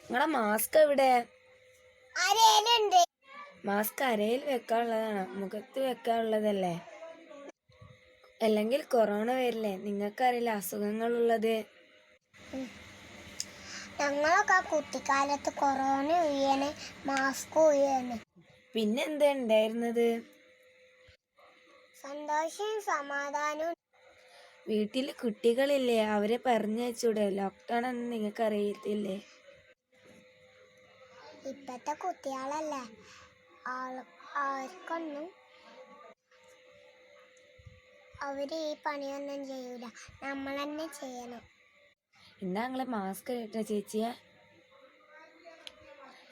നിങ്ങളെ മാസ്ക് എവിടെ? അരയിലുണ്ട്. മാസ്ക് അരയിൽ വെക്കാനുള്ളതാണോ, മുഖത്ത് വെക്കാനുള്ളതല്ലേ? അല്ലെങ്കിൽ കൊറോണ വരില്ലേ? നിങ്ങൾക്കറിയില്ല അസുഖങ്ങളുള്ളത്. ഞങ്ങളൊക്കെ കുട്ടിക്കാലത്ത് കൊറോണ വീണ് മാസ്ക് വീണ്. പിന്നെന്താ ഉണ്ടായിരുന്നത്? സന്തോഷവും സമാധാനവും. വീട്ടിൽ കുട്ടികളില്ലേ? അവരെ പറഞ്ഞയച്ചൂടെ? ലോക്ക്ഡൗൺ എന്ന് നിങ്ങൾക്ക് അറിയത്തില്ലേ? ഇപ്പത്തെ കുട്ടികളല്ലേ, അവർക്കൊന്നും അവര് ഈ പണിയൊന്നും ചെയ്യൂല, നമ്മൾ തന്നെ ചെയ്യണം. എന്നാ നിങ്ങളെ മാസ്ക് ഇട്ട ചേച്ചിയെ?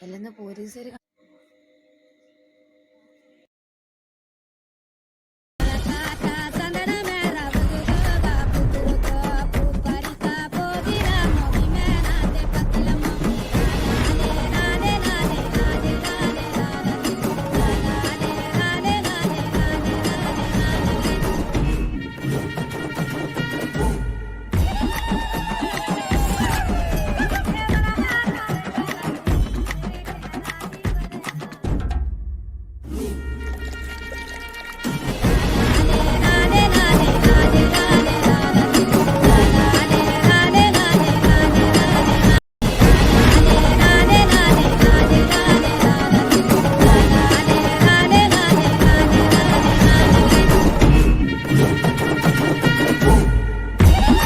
അല്ലെന്ന് പോലീസുകാർ